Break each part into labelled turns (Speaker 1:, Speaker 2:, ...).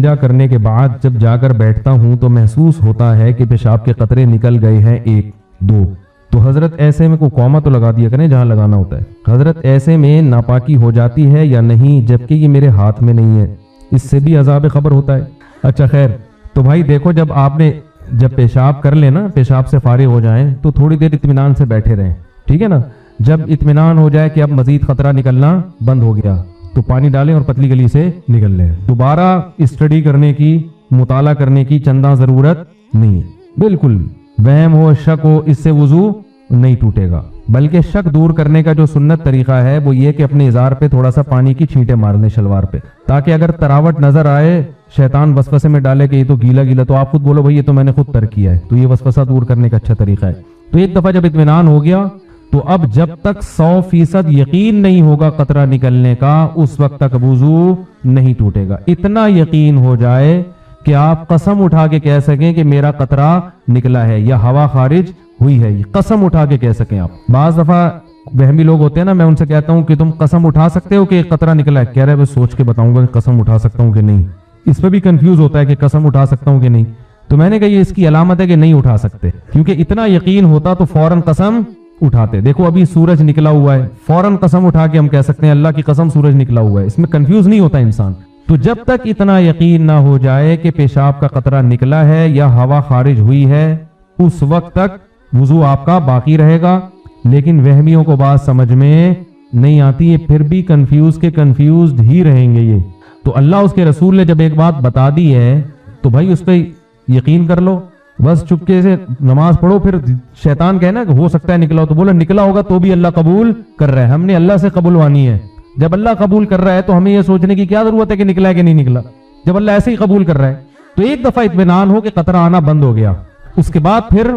Speaker 1: استنجا کرنے کے بعد جب جا کر بیٹھتا ہوں تو محسوس ہوتا ہے کہ پیشاب کے قطرے نکل گئے ہیں 1 2. تو حضرت ایسے میں کوئی قوما تو لگا دیا کریں جہاں لگانا ہوتا ہے. حضرت ایسے میں ناپاکی ہو جاتی ہے یا نہیں، جبکہ یہ میرے ہاتھ میں نہیں ہے، اس سے بھی عذاب قبر ہوتا ہے؟ اچھا خیر، تو بھائی دیکھو، جب پیشاب کر لیں نا، پیشاب سے فارغ ہو جائیں تو تھوڑی دیر اطمینان سے بیٹھے رہیں، ٹھیک ہے نا. جب اطمینان ہو جائے کہ اب مزید خطرہ نکلنا بند ہو گیا تو پانی ڈالیں اور پتلی گلی سے نکل لیں. دوبارہ اسٹڈی کرنے کی، مطالعہ کرنے کی چندہ ضرورت نہیں ہے. بالکل وہم ہو، شک ہو، اس سے وضو نہیں ٹوٹے گا. بلکہ شک دور کرنے کا جو سنت طریقہ ہے وہ یہ کہ اپنے ازار پہ تھوڑا سا پانی کی چھینٹیں مار لیں شلوار پہ، تاکہ اگر تراوٹ نظر آئے، شیطان وسوسے میں ڈالے کہ یہ تو گیلا گیلا، تو آپ خود بولو بھائی یہ تو میں نے خود ترک کیا ہے. تو یہ وسوسہ دور کرنے کا اچھا طریقہ ہے. تو ایک دفعہ جب اطمینان ہو گیا تو اب جب تک 100% یقین نہیں ہوگا قطرہ نکلنے کا، اس وقت تک وضو نہیں ٹوٹے گا. اتنا یقین ہو جائے کہ آپ قسم اٹھا کے کہہ سکیں کہ میرا قطرہ نکلا ہے یا ہوا خارج ہوئی ہے، یہ قسم اٹھا کے کہہ سکیں آپ. بعض دفعہ وہمی لوگ ہوتے ہیں نا، میں ان سے کہتا ہوں کہ تم قسم اٹھا سکتے ہو کہ قطرہ نکلا ہے؟ کہہ رہے میں سوچ کے بتاؤں گا کہ قسم اٹھا سکتا ہوں کہ نہیں. اس پہ بھی کنفیوز ہوتا ہے کہ قسم اٹھا سکتا ہوں کہ نہیں. تو میں نے کہا یہ اس کی علامت ہے کہ نہیں اٹھا سکتے، کیونکہ اتنا یقین ہوتا تو فوراً قسم اٹھاتے. دیکھو ابھی سورج نکلا ہوا ہے، فوراً قسم اٹھا کے ہم کہہ سکتے ہیں اللہ کی قسم سورج نکلا ہوا ہے. اس میں کنفیوز نہیں ہوتا انسان. تو جب تک اتنا یقین نہ ہو جائے کہ پیشاب کا قطرہ نکلا ہے یا ہوا خارج ہوئی ہے، اس وقت تک وضو آپ کا باقی رہے گا. لیکن وہمیوں کو بات سمجھ میں نہیں آتی ہے، پھر بھی کنفیوزڈ ہی رہیں گے یہ. تو اللہ اس کے رسول نے جب ایک بات بتا دی ہے تو بھائی اس پہ یقین کر لو، بس چپکے سے نماز پڑھو. پھر شیطان کہنا کہ ہو سکتا ہے نکلا ہو، تو بولا نکلا ہوگا تو بھی اللہ قبول کر رہا ہے. ہم نے اللہ سے قبولوانی ہے. جب اللہ قبول کر رہا ہے تو ہمیں یہ سوچنے کی کیا ضرورت ہے کہ نکلا ہے کہ نہیں نکلا، جب اللہ ایسے ہی قبول کر رہا ہے. تو ایک دفعہ اطمینان ہو کہ قطرہ آنا بند ہو گیا، اس کے بعد پھر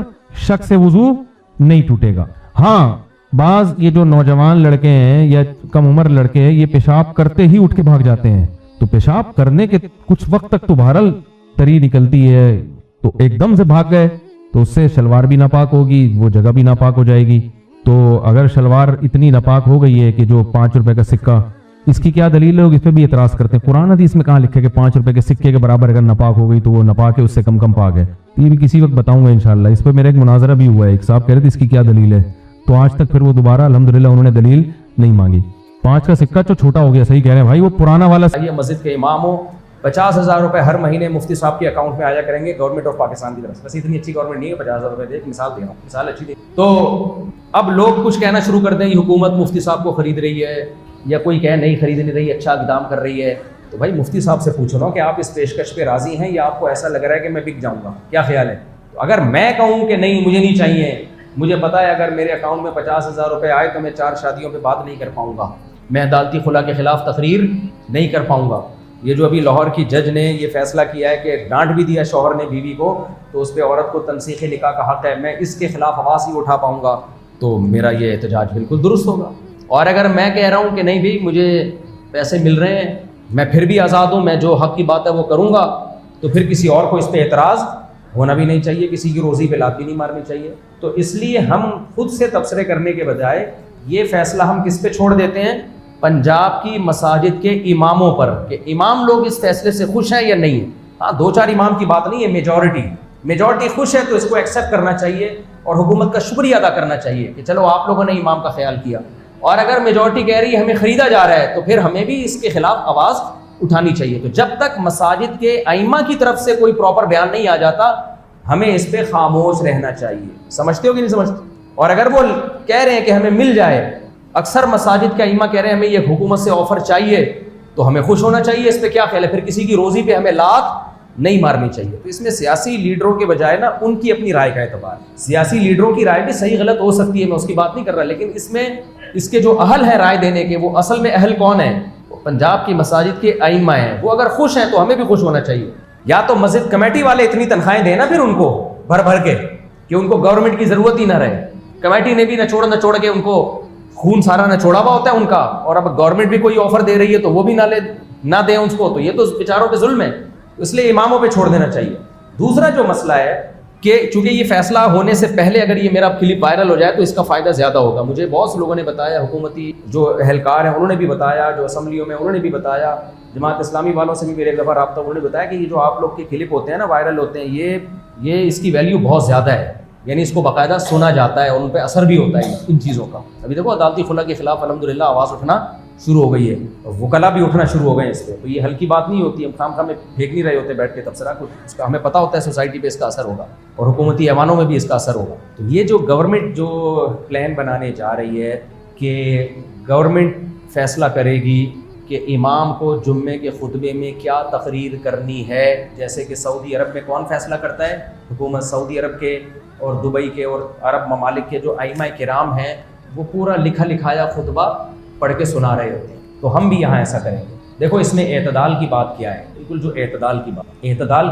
Speaker 1: شک سے وضو نہیں ٹوٹے گا. ہاں بعض یہ جو نوجوان لڑکے ہیں یا کم عمر لڑکے ہیں، یہ پیشاب کرتے ہی اٹھ کے بھاگ جاتے ہیں. تو پیشاب کرنے کے کچھ وقت تک تو بہرحال تری نکلتی ہے، تو ایک دم سے بھاگ گئے تو اس سے شلوار بھی ناپاک ہوگی، وہ جگہ بھی ناپاک ہو جائے گی. تو اگر شلوار اتنی ناپاک ہو گئی ہے کہ جو 5 روپے کا سکہ، اس کی کیا دلیل ہے؟ لوگ اس پہ بھی اعتراض کرتے ہیں. قرآن حدیث میں کہاں لکھے کہ 5 روپے کے سکے کے برابر اگر ناپاک ہو گئی تو وہ ناپاک ہے، اس سے کم پاک ہے. یہ بھی کسی وقت بتاؤں گا انشاءاللہ. اس پہ میرا ایک مناظرہ بھی ہوا ہے، ایک صاحب کہہ رہے تھے اس کی کیا دلیل ہے، تو آج تک پھر وہ دوبارہ الحمدللہ انہوں نے دلیل نہیں مانگی. 5 کا سکہ تو چھوٹا ہو گیا، صحیح کہہ رہے ہیں بھائی، وہ پرانا والا.
Speaker 2: یہ مسجد کے امام ہو، 50,000 روپے ہر مہینے مفتی صاحب کے اکاؤنٹ میں آیا کریں گے گورنمنٹ آف پاکستان کی طرف سے. ویسے اتنی اچھی گورنمنٹ نہیں ہے 50,000 روپے دے. مثال دے رہا ہوں، مثال اچھی دے. تو اب لوگ کچھ کہنا شروع کر دیں، یہ حکومت مفتی صاحب کو خرید رہی ہے، یا کوئی کہے نہیں خرید نہیں رہی، اچھا اقدام کر رہی ہے. تو بھائی مفتی صاحب سے پوچھ رہا ہوں کہ آپ اس پیشکش پہ راضی ہیں یا آپ کو ایسا لگ رہا ہے کہ میں بک جاؤں گا؟ کیا خیال ہے؟ تو اگر میں کہوں کہ نہیں مجھے نہیں چاہیے، مجھے پتا ہے اگر میرے اکاؤنٹ میں 50,000 روپے آئے تو میں 4 شادیوں پہ بات نہیں کر پاؤں گا، میں عدالتی خلا کے خلاف تقریر نہیں کر پاؤں گا. یہ جو ابھی لاہور کی جج نے یہ فیصلہ کیا ہے کہ ڈانٹ بھی دیا شوہر نے بیوی کو، تو اس پہ عورت کو تنسیخ نکاح کا حق ہے، میں اس کے خلاف آواز ہی اٹھا پاؤں گا، تو میرا یہ احتجاج بالکل درست ہوگا. اور اگر میں کہہ رہا ہوں کہ نہیں بھی مجھے پیسے مل رہے ہیں، میں پھر بھی آزاد ہوں، میں جو حق کی بات ہے وہ کروں گا، تو پھر کسی اور کو اس پہ اعتراض ہونا بھی نہیں چاہیے، کسی کی روزی پہ لات بھی نہیں مارنی چاہیے. تو اس لیے ہم خود سے تبصرے کرنے کے بجائے یہ فیصلہ ہم کس پہ چھوڑ دیتے ہیں؟ پنجاب کی مساجد کے اماموں پر، کہ امام لوگ اس فیصلے سے خوش ہیں یا نہیں. ہاں 2-4 امام کی بات نہیں ہے، میجورٹی خوش ہے، تو اس کو ایکسیپٹ کرنا چاہیے اور حکومت کا شکریہ ادا کرنا چاہیے کہ چلو آپ لوگوں نے امام کا خیال کیا. اور اگر میجورٹی کہہ رہی ہے ہمیں خریدا جا رہا ہے، تو پھر ہمیں بھی اس کے خلاف آواز اٹھانی چاہیے. تو جب تک مساجد کے ائمہ کی طرف سے کوئی پراپر بیان نہیں آ جاتا، ہمیں اس پہ خاموش رہنا چاہیے. سمجھتے ہو کہ نہیں سمجھتے؟ اور اگر وہ کہہ رہے ہیں کہ ہمیں مل جائے، اکثر مساجد کے ائمہ کہہ رہے ہیں ہمیں یہ حکومت سے آفر چاہیے، تو ہمیں خوش ہونا چاہیے. اس پہ کیا خیال ہے؟ پھر کسی کی روزی پہ ہمیں لات نہیں مارنی چاہیے. تو اس میں سیاسی لیڈروں کے بجائے نا ان کی اپنی رائے کا اعتبار. سیاسی لیڈروں کی رائے بھی صحیح غلط ہو سکتی ہے، میں اس کی بات نہیں کر رہا، لیکن اس میں اس کے جو اہل ہیں رائے دینے کے، وہ اصل میں اہل کون ہیں؟ پنجاب کی مساجد کے ائمہ ہیں. وہ اگر خوش ہیں تو ہمیں بھی خوش ہونا چاہیے. یا تو مسجد کمیٹی والے اتنی تنخواہیں دیں نا پھر ان کو بھر بھر کے کہ ان کو گورنمنٹ کی ضرورت ہی نہ رہے. کمیٹی نے بھی نہ چھوڑ کے ان کو خون سارا نہ چھوڑا ہوا ہوتا ہے ان کا، اور اب گورنمنٹ بھی کوئی آفر دے رہی ہے تو وہ بھی نہ دیں اس کو، تو یہ تو بیچاروں پہ ظلم ہے. اس لیے اماموں پہ چھوڑ دینا چاہیے. دوسرا جو مسئلہ ہے کہ چونکہ یہ فیصلہ ہونے سے پہلے اگر یہ میرا کلپ وائرل ہو جائے تو اس کا فائدہ زیادہ ہوگا. مجھے بہت سے لوگوں نے بتایا, حکومتی جو اہلکار ہیں انہوں نے بھی بتایا, جو اسمبلیوں میں انہوں نے بھی بتایا, جماعت اسلامی والوں سے بھی میرے ایک دفعہ رابطہ, انہوں نے بتایا کہ یہ جو آپ لوگ کے کلپ ہوتے ہیں نا, وائرل ہوتے ہیں, یہ اس کی ویلیو بہت زیادہ ہے, یعنی اس کو باقاعدہ سنا جاتا ہے اور ان پہ اثر بھی ہوتا ہے ان چیزوں کا. ابھی دیکھو عدالتی خلا کے خلاف الحمدللہ آواز اٹھنا شروع ہو گئی ہے, اور وکلا بھی اٹھنا شروع ہو گئے ہیں اس پہ. تو یہ ہلکی بات نہیں ہوتی, ہم خام میں پھینک نہیں رہے ہوتے بیٹھ کے تبصرہ کو, اس کا ہمیں پتہ ہوتا ہے سوسائٹی پہ اس کا اثر ہوگا اور حکومتی ایوانوں میں بھی اس کا اثر ہوگا. تو یہ جو گورنمنٹ جو پلان بنانے جا رہی ہے کہ گورنمنٹ فیصلہ کرے گی کہ امام کو جمعے کے خطبے میں کیا تقریر کرنی ہے, جیسے کہ سعودی عرب میں کون فیصلہ کرتا ہے, حکومت سعودی عرب کے اور دبئی کے اور عرب ممالک کے جو ائمہ کرام ہیں وہ پورا لکھا لکھایا خطبہ پڑھ کے سنا رہے ہوتے ہیں. تو ہم بھی یہاں ایسا کریں گے. دیکھو اس میں اعتدال کی بات کیا ہے, بالکل جو اعتدال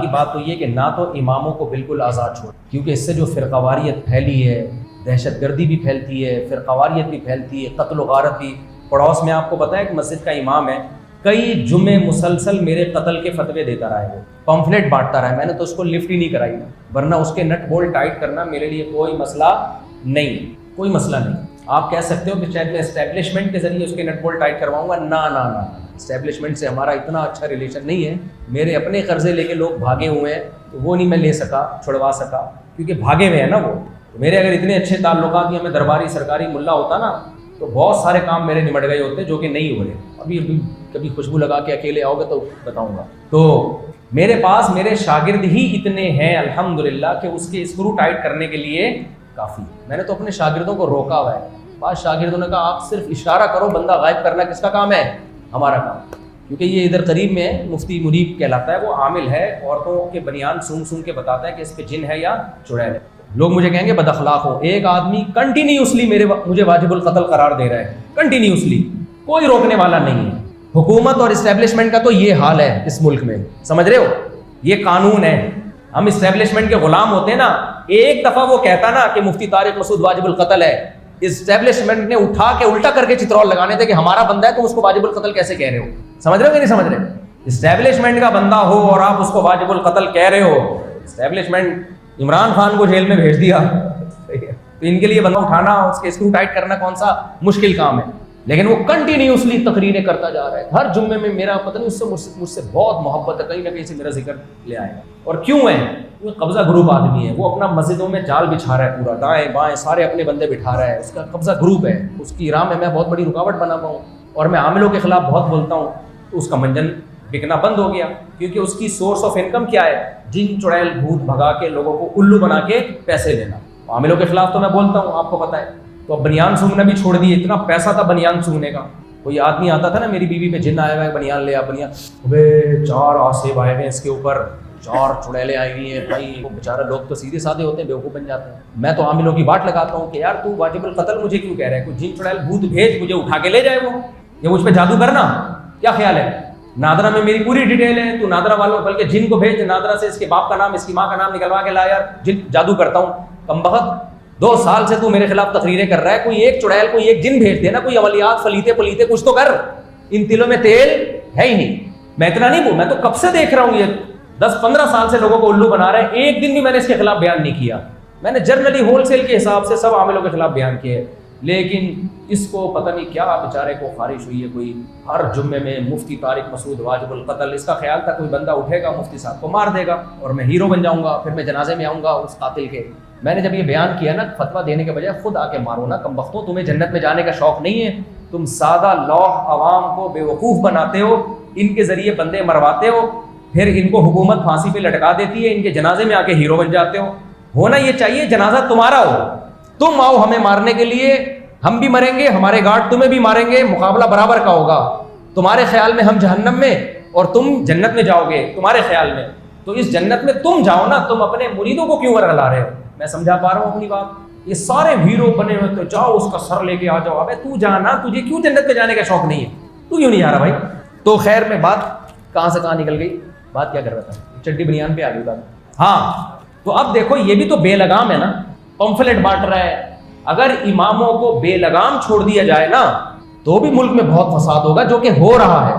Speaker 2: کی بات تو یہ کہ نہ تو اماموں کو بالکل آزاد چھوڑ, کیونکہ اس سے جو فرقواریت پھیلی ہے, دہشت گردی بھی پھیلتی ہے, فرقواریت بھی پھیلتی ہے, قتل و غارت بھی. پڑوس میں آپ کو پتہ ہے کہ مسجد کا امام ہے, کئی جمعے مسلسل میرے قتل کے فتوے دیتا رہا ہے, وہ پمفلیٹ بانٹتا رہا ہے, میں نے تو اس کو لفٹ ہی نہیں کرائی, ورنہ اس کے نٹ بولٹ ٹائٹ کرنا میرے لیے کوئی مسئلہ نہیں, کوئی مسئلہ نہیں. آپ کہہ سکتے ہو کہ شاید میں اسٹیبلشمنٹ کے ذریعے اس کے نٹ بولٹ ٹائٹ کرواؤں گا, نہ اسٹیبلشمنٹ سے ہمارا اتنا اچھا ریلیشن نہیں ہے. میرے اپنے قرضے لے کے لوگ بھاگے ہوئے ہیں, تو وہ نہیں میں لے سکا, چھڑوا سکا, کیونکہ بھاگے ہوئے ہیں نا وہ. میرے اگر اتنے اچھے تعلقات یا میں درباری سرکاری ملا ہوتا نا تو بہت سارے کام میرے نمٹ گئے ہوتے جو کہ نہیں ہو رہے. ابھی کبھی خوشبو لگا کے اکیلے آؤ گے تو بتاؤں گا. تو میرے پاس میرے شاگرد ہی اتنے ہیں الحمدللہ کہ اس کے اسکرو ٹائٹ کرنے کے لیے کافی. میں نے تو اپنے شاگردوں کو روکا ہوا ہے. بعض شاگردوں نے کہا آپ صرف اشارہ کرو, بندہ غائب کرنا کس کا کام ہے, ہمارا کام. کیونکہ یہ ادھر قریب میں مفتی منیب کہلاتا ہے, وہ عامل ہے, عورتوں کے بنیان سونگ کے بتاتا ہے کہ اس پہ جن ہے یا چڑیل ہے. لوگ مجھے کہیں گے بد اخلاق ہو. ایک آدمی کنٹینیوسلی مجھے واجب القتل قرار دے رہا ہے, کنٹینیوسلی, کوئی روکنے والا نہیں ہے. حکومت اور اسٹیبلشمنٹ کا تو یہ حال ہے اس ملک میں, سمجھ رہے ہو, یہ قانون ہے. ہم اسٹیبلشمنٹ کے غلام ہوتے ہیں نا. ایک دفعہ وہ کہتا نا کہ مفتی طارق مسعود واجب القتل ہے, اسٹیبلشمنٹ نے اٹھا کے الٹا کر کے چترول لگانے تھے کہ ہمارا بندہ ہے تم اس کو واجب القتل کیسے کہہ رہے ہو. سمجھ رہے ہو کہ نہیں سمجھ رہے؟ اسٹیبلشمنٹ کا بندہ ہو اور آپ اس کو واجب القتل کہہ رہے ہو. اسٹیبلشمنٹ عمران خان کو جیل میں بھیج دیا, تو ان کے لیے بندہ اٹھانا, اس کے اسکرو ٹائٹ کرنا کون سا مشکل کام ہے. لیکن وہ کنٹینیوسلی تقریریں کرتا جا رہا ہے. ہر جمعے میں میرا پتہ نہیں, اس سے مجھ سے بہت محبت ہے, کہیں نہ کہیں سے میرا ذکر لے آئے گا. اور کیوں ہے؟ وہ قبضہ گروپ آدمی ہے, وہ اپنا مسجدوں میں جال بچھا رہا ہے, پورا دائیں بائیں سارے اپنے بندے بٹھا رہا ہے. اس کا قبضہ گروپ ہے, اس کی راہ میں بہت بڑی رکاوٹ بنا ہوا ہوں, اور میں عاملوں کے خلاف بہت بولتا ہوں. تو اس کا منجن بکنا بند ہو گیا, کیونکہ اس کی سورس آف انکم کیا ہے؟ جن چڑیل بھوت بھگا کے لوگوں کو الو بنا کے پیسے لینا. عاملوں کے خلاف تو میں بولتا ہوں, آپ کو پتہ ہے. تو اب بنیان سونگنا بھی چھوڑ دیے, اتنا پیسہ تھا بنیان سونگنے کا. کوئی آدمی آتا تھا نا, میری بیوی پہ جن آیا ہوا ہے, بنیان لے آ, بنیان, ابے 4 آسیب آئے ہوئے اس کے اوپر, 4 چڑیلیں آئی ہوئی ہیں بھائی. وہ بیچارہ لوگ تو سیدھے سادے ہوتے ہیں, بیوقوف بن جاتے ہیں. میں تو عاملوں کی بات لگاتا ہوں کہ یار تو واجب القتل مجھے کیوں کہہ رہا ہے؟ کوئی جن چڑیل بھوت بھیج, مجھے اٹھا کے لے جائے وہ, یا مجھ پہ جادو کرنا, کیا خیال ہے؟ نادرا میں میری پوری ڈیٹیل ہے, تو نادرا والوں بلکہ جن کو بھیج, نادرا سے اس کے باپ کا نام اس کی ماں کا نام نکلوا کے لا, یار جن جادو کرتا ہوں. کمبخت 2 سال سے تو میرے خلاف تقریریں کر رہا ہے, کوئی ایک چڑیل کوئی ایک جن بھیج دے نا, کوئی عملیات فلیتے پلیتے کچھ تو کر. ان تلوں میں تیل ہے ہی نہیں. میں اتنا نہیں بول, میں تو کب سے دیکھ رہا ہوں یہ 10-15 سال سے لوگوں کو الو بنا رہا ہے. ایک دن بھی میں نے اس کے خلاف بیان نہیں کیا. میں نے جرنلی ہول سیل کے حساب سے سب عاملوں کے خلاف بیان کیے, لیکن اس کو پتہ نہیں کیا بیچارے کو خارش ہوئی ہے. کوئی ہر جمعے میں مفتی طارق مسعود واجب القتل, اس کا خیال تھا کوئی بندہ اٹھے گا مفتی صاحب کو مار دے گا اور میں ہیرو بن جاؤں گا, پھر میں جنازے میں آؤں گا اس قاتل کے. میں نے جب یہ بیان کیا نا, فتویٰ دینے کے بجائے خود آ کے مارو نا کمبختوں, تمہیں جنت میں جانے کا شوق نہیں ہے. تم سادہ لوح عوام کو بے وقوف بناتے ہو, ان کے ذریعے بندے مرواتے ہو, پھر ان کو حکومت پھانسی پہ لٹکا دیتی ہے, ان کے جنازے میں آ کے ہیرو بن جاتے ہو. ہونا یہ چاہیے جنازہ تمہارا ہو, تم آؤ ہمیں مارنے کے لیے, ہم بھی مریں گے, ہمارے گارڈ تمہیں بھی ماریں گے, مقابلہ برابر کا ہوگا. تمہارے خیال میں ہم جہنم میں اور تم جنت میں جاؤ گے تمہارے خیال میں, تو اس جنت میں تم جاؤ نا, تم اپنے مریدوں کو کیوں ورگلا رہے ہو؟ میں سمجھا پا رہا ہوں اپنی بات؟ یہ سارے ہیرو بنے ہوئے, تو جاؤ اس کا سر لے کے آ جاؤ. ابے تو جانا, تجھے کیوں جنت میں جانے کا شوق نہیں ہے؟ تو کیوں نہیں جا رہا بھائی؟ تو خیر میں بات کہاں سے کہاں نکل گئی, بات کیا کر رہا تھا, چڈی بنیان پہ آ گئی بات. ہاں تو اب دیکھو یہ بھی تو بے لگام ہے نا, پمفلٹ بانٹ رہا ہے. اگر اماموں کو بے لگام چھوڑ دیا جائے نا تو بھی ملک میں بہت فساد ہوگا, جو کہ ہو رہا ہے.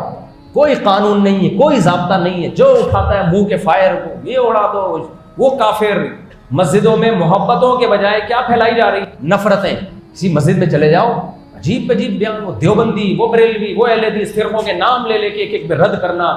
Speaker 2: کوئی قانون نہیں ہے, کوئی ضابطہ نہیں ہے, جو اٹھاتا ہے منہ کے فائر کو, یہ اڑا دو, وہ کافر, مسجدوں میں محبتوں کے بجائے کیا پھیلائی جا رہی؟ نفرتیں. کسی مسجد میں چلے جاؤ, عجیب عجیب بیان, وہ دیوبندی, وہ بریلوی, وہ اہل حدیث, فرقوں کے نام لے لے کے ایک ایک پہ رد کرنا.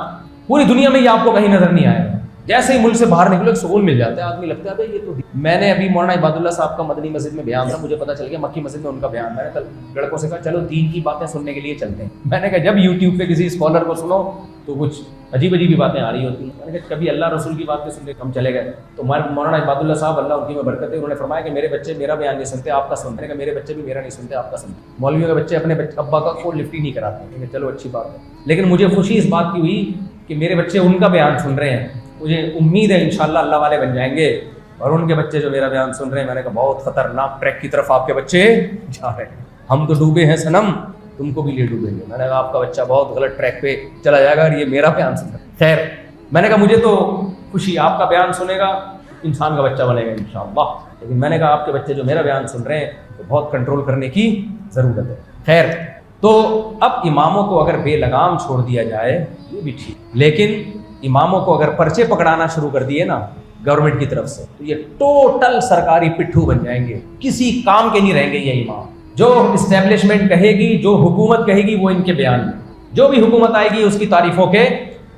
Speaker 2: پوری دنیا میں یہ آپ کو کہیں نظر نہیں آئے گا. جیسے ہی ملک سے باہر نکلو ایک سکون مل جاتا ہے, آدمی لگتا ہے بھائی یہ تو. میں نے ابھی مولانا عباد اللہ صاحب کا مدنی مسجد میں بیان تھا, مجھے پتا چل گیا مکی مسجد میں ان کا بیان. میں نے کل لڑکوں سے کہا چلو دین کی باتیں سننے کے لیے چلتے ہیں. میں نے کہا جب یوٹیوب پہ کسی اسکالر کو سنو تو کچھ عجیب عجیب باتیں آ رہی ہوتی ہیں. میں نے کہا کبھی اللہ رسول کی باتیں سننے ہم چلے گئے تو مولانا عباد اللہ صاحب اللہ ان کی میں برکت ہے, انہوں نے فرمایا کہ میرے بچے میرا بیان نہیں سنتے, آپ کا سنتے. میں نے کہا میرے بچے بھی میرا نہیں سنتے, آپ کا سنتے. مولویوں کے بچے اپنے ابا کا کوئی لفٹ ہی نہیں کراتے. چلو اچھی بات ہے, لیکن مجھے خوشی اس بات کی ہوئی کہ میرے بچے ان کا بیان سن رہے ہیں. مجھے امید ہے انشاءاللہ اللہ والے بن جائیں گے, اور ان کے بچے جو میرا بیان سن رہے ہیں. میں نے کہا بہت خطرناک ٹریک کی طرف آپ کے بچے جا رہے ہیں, ہم تو ڈوبے ہیں صنم, تم کو بھی لے ڈوبیں گے. میں نے کہا آپ کا بچہ بہت غلط ٹریک پہ چلا جائے گا اور یہ میرا بیان سن رہا ہے. خیر, میں نے کہا مجھے تو خوشی, آپ کا بیان سنے گا انسان کا بچہ بنے گا انشاءاللہ, لیکن میں نے کہا آپ کے بچے جو میرا بیان سن رہے ہیں تو بہت کنٹرول کرنے کی ضرورت ہے. خیر, تو اب اماموں کو اگر بے لگام چھوڑ دیا جائے یہ بھی ٹھیک, لیکن اماموں کو اگر پرچے پکڑانا شروع کر دیے نا گورنمنٹ کی طرف سے تو یہ ٹوٹل سرکاری پٹھو بن جائیں گے, کسی کام کے نہیں رہیں گے یہ امام. جو اسٹیبلشمنٹ کہے گی, جو حکومت کہے گی, وہ ان کے بیان میں, جو بھی حکومت آئے گی اس کی تعریفوں کے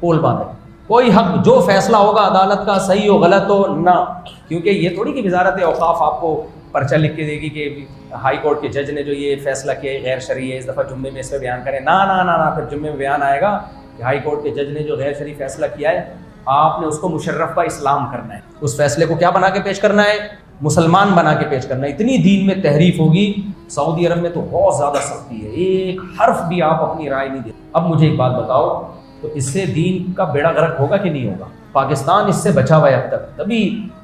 Speaker 2: پول باندھے. کوئی حق, جو فیصلہ ہوگا عدالت کا صحیح ہو غلط ہو نہ, کیونکہ یہ تھوڑی کہ وزارت اوقاف آپ کو پرچہ لکھ کے دے گی کہ ہائی کورٹ کے جج نے جو یہ فیصلہ کیا غیر شرعی ہے, اس دفعہ جمعے میں اس پہ بیان کریں. نہ نہ نہ نہ, پھر جمعے میں بیان آئے گا کہ ہائی کورٹ کے جج نے جو غیر شرعی فیصلہ کیا ہے آپ نے اس کو مشرف کا اسلام کرنا ہے, اس فیصلے کو کیا بنا کے پیش کرنا ہے, مسلمان بنا کے پیش کرنا ہے. اتنی دین میں تحریف ہوگی. سعودی عرب میں تو بہت زیادہ سختی ہے, ایک حرف بھی آپ اپنی رائے نہیں دیتے. اب مجھے ایک بات بتاؤ, تو اس سے دین کا بیڑا غرق ہوگا کہ نہیں ہوگا؟ پاکستان اس سے بچا ہوا ہے اب تک. تبھی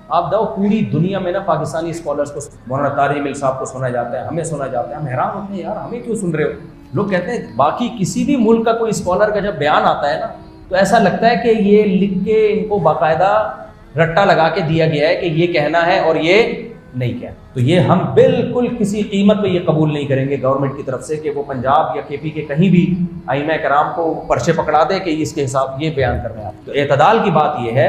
Speaker 2: آپ دو پوری دنیا میں نا پاکستانی اسکالرس کو, مولانا طارق مل صاحب کو سنا جاتا ہے, ہمیں سنا جاتا ہے, ہم حیران ہوتے ہیں یار ہمیں کیوں سن رہے ہو. لوگ کہتے ہیں باقی کسی بھی ملک کا کوئی اسکالر کا جب بیان آتا ہے نا تو ایسا لگتا ہے کہ یہ لکھ کے ان کو باقاعدہ رٹا لگا کے دیا گیا ہے کہ یہ کہنا ہے اور یہ نہیں کہنا. تو یہ ہم بالکل کسی قیمت پہ یہ قبول نہیں کریں گے گورنمنٹ کی طرف سے کہ وہ پنجاب یا کے پی کے کہیں بھی ائمہ کرام کو پرچے پکڑا دے کہ اس کے حساب یہ بیان کر رہے ہیں آپ. تو اعتدال کی بات یہ ہے,